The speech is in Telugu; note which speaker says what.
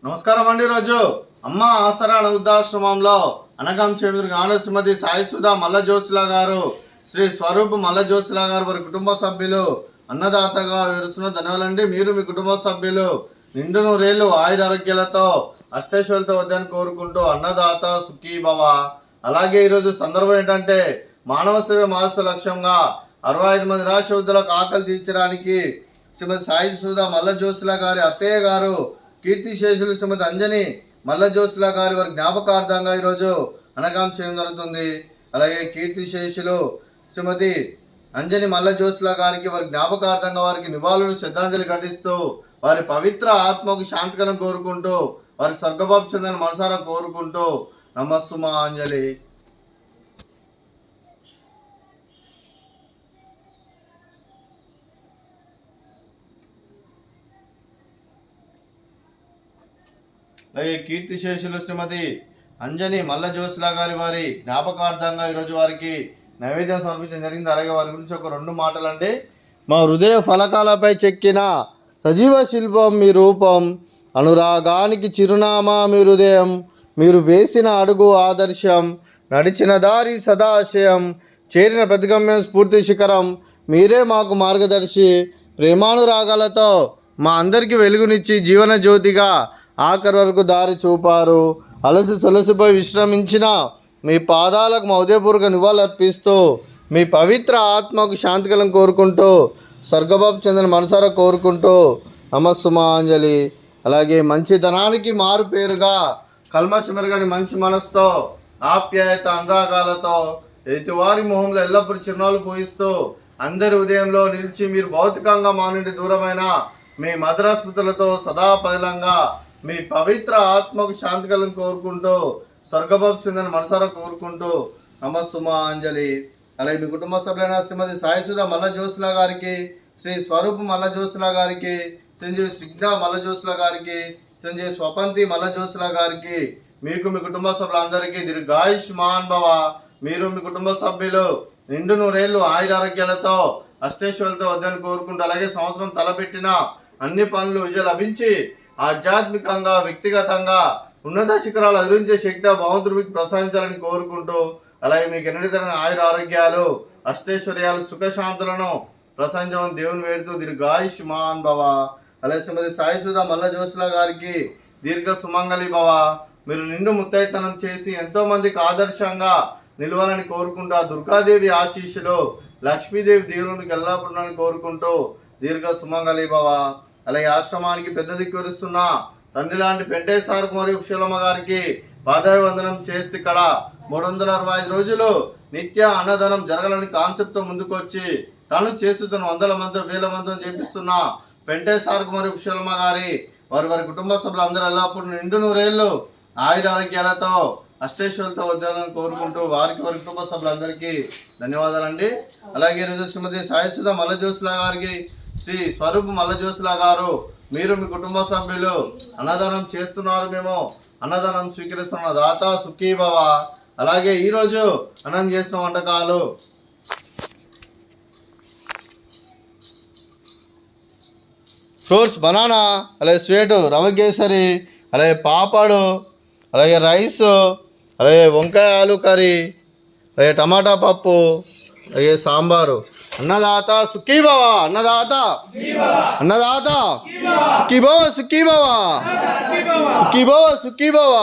Speaker 1: నమస్కారం అండి. రోజు అమ్మ ఆసరా వృద్ధాశ్రమంలో అనగాం చెందుకు గాను శ్రీమతి సాయి సుధా మల్ల జోస్లా గారు, శ్రీ స్వరూప్ మల్ల జోస్లా గారు వారి కుటుంబ సభ్యులు అన్నదాతగా వివరిస్తున్న ధన్యవాదాలండి. మీరు మీ కుటుంబ సభ్యులు నిండు నూరేళ్లు ఆయుర ఆరోగ్యాలతో అష్టైశ్వర్యాలతో వద్దని కోరుకుంటూ అన్నదాత సుఖీ భవ. అలాగే ఈరోజు సందర్భం ఏంటంటే మానవ సేవ మాస లక్ష్యంగా 65 మంది నిరాశ వృద్ధులకు ఆకలి తీర్చడానికి శ్రీమతి సాయి సుధా మల్ల జోస్లా గారి అత్తయ్య గారు కీర్తిశేషులు శ్రీమతి అంజని మల్ల జోస్లా గారి వారి జ్ఞాపకార్థంగా ఈరోజు అనగాం చేయడం జరుగుతుంది. అలాగే కీర్తిశేషులు శ్రీమతి అంజని మల్ల జోస్లా గారికి వారి జ్ఞాపకార్థంగా వారికి నివాళులు శ్రద్ధాంజలి ఘటిస్తూ వారి పవిత్ర ఆత్మకు శాంతికరం కోరుకుంటూ వారి స్వర్గబాబు చెందని మనసారా కోరుకుంటూ నమస్సుమా అంజలి. అలాగే కీర్తిశేషులు శ్రీమతి అంజని మల్ల జోస్లా గారి వారి జ్ఞాపకార్థంగా ఈరోజు వారికి నైవేద్యం సమర్పించడం జరిగింది. అలాగే వారి గురించి ఒక 2 మాటలండి. మా హృదయ ఫలకాలపై చెక్కిన సజీవ శిల్పం మీ రూపం, అనురాగానికి చిరునామా మీ హృదయం, మీరు వేసిన అడుగు ఆదర్శం, నడిచిన దారి సదాశయం, చేరిన ప్రతిగమ్యం స్ఫూర్తి శిఖరం, మీరే మాకు మార్గదర్శి, ప్రేమానురాగాలతో మా అందరికీ వెలుగునిచ్చి జీవన జ్యోతిగా ఆఖరి వరకు దారి చూపారు. అలసి సొలసిపోయి విశ్రమించిన మీ పాదాలకు మా ఉదయపూర్వక నివాళులర్పిస్తూ మీ పవిత్ర ఆత్మకు శాంతికలం కోరుకుంటూ స్వర్గబాబు చెందిన మనసారా కోరుకుంటూ నమస్సుమాంజలి. అలాగే మంచితనానికి మారు పేరుగా కల్మషమెరగని మంచి మనసుతో ఆప్యాయత అనురాగాలతో ఎదుటివారి మొహంలో ఎల్లప్పుడూ చిరునవ్వులు పూయిస్తూ అందరి ఉదయంలో నిలిచి మీరు భౌతికంగా మా నుండి దూరమైన మీ మధుర స్మృతులతో సదా పదిలంగా మీ పవిత్ర ఆత్మకు శాంతికలను కోరుకుంటూ స్వర్గబాబు చెందిన మనసారా కోరుకుంటూ నమస్సుమా అంజలి. అలాగే మీ కుటుంబ సభ్యులైన శ్రీమతి సాయి సుధా మల్ల జోస్లా గారికి, శ్రీ స్వరూప్ మల్ల జోస్లా గారికి, చిరంజీవి స్నిగ్ధ మల్ల జోస్లా గారికి, చిరంజీవి స్వపంతి మల్ల జోస్లా గారికి, మీకు మీ కుటుంబ సభ్యులందరికీ దీర్ఘాయుష్మాన్ భవ. మీరు మీ కుటుంబ సభ్యులు నిండు నూరేళ్లు ఆయుర ఆరోగ్యాలతో అష్టైశ్వర్యాలతో వద్దని కోరుకుంటూ అలాగే సంవత్సరం తలపెట్టిన అన్ని పనులు విజయం లభించి ఆధ్యాత్మికంగా వ్యక్తిగతంగా ఉన్నత శిఖరాలు అధిరించే శక్తి భగవంతుడు మీకు ప్రసాదించాలని కోరుకుంటూ అలాగే మీకు ఎన్నడైన ఆయుర ఆరోగ్యాలు అష్టైశ్వర్యాలు సుఖశాంతులను ప్రసాదించమని దేవుని వేడుతూ దీర్ఘాయుష్మాన్ భవ. అలాగే శ్రీమతి సాయి సుధా మల్ల జోస్లా గారికి దీర్ఘ సుమంగళి భవ. మీరు నిండు ముత్తైతనం చేసి ఎంతో మందికి ఆదర్శంగా నిలవాలని కోరుకుంటూ ఆ దుర్గాదేవి ఆశీస్సులు లక్ష్మీదేవి దేవునికి ఎల్లప్పుడని కోరుకుంటూ దీర్ఘ సుమంగళి భవ. అలాగే ఆశ్రమానికి పెద్ద దిక్కురుస్తున్న తండ్రి లాంటి పెంటేశ్వర మరియు పుష్పలమ్మ గారికి పాదాభివందనం చేస్తే ఇక్కడ 365 రోజులు నిత్య అన్నదానం జరగాలని కాన్సెప్ట్తో ముందుకొచ్చి తను చేస్తున్న 100 మంది 1000 మందితో చేపిస్తున్న పెంటేశ్వర మరియు పుష్పలమ్మ గారి వారి కుటుంబ సభ్యులు అందరూ ఎల్లప్పుడూ నిండు నూరేళ్లు ఆయుర ఆరోగ్యాలతో అష్టైశ్వర్యాలతో వద్దాలని కోరుకుంటూ వారి కుటుంబ సభ్యులందరికీ ధన్యవాదాలండి. అలాగే ఈరోజు శ్రీమతి సాయి సుధా మల్ల జోస్లా గారికి, శ్రీ స్వరూప్ మల్ల జోస్లా గారు, మీరు మీ కుటుంబ సభ్యులు అన్నదానం చేస్తున్నారు, మేము అన్నదానం స్వీకరిస్తున్న దాత సుఖీ భవ. అలాగే ఈరోజు అన్నం చేసిన వంటకాలు ఫ్రూట్స్ బనానా, అలాగే స్వీట్ రవ కేసరి, అలాగే పాపడు, అలాగే రైస్, అలాగే వంకాయ ఆలు కర్రీ, అలాగే టమాటా పప్పు, అలాగే సాంబారు. అన్నదాత సుఖీ భవ, అన్నదాత అన్నదాత సుఖీ భవ, సుఖీ భవ, సుఖీ భవ, సుఖీ భవ.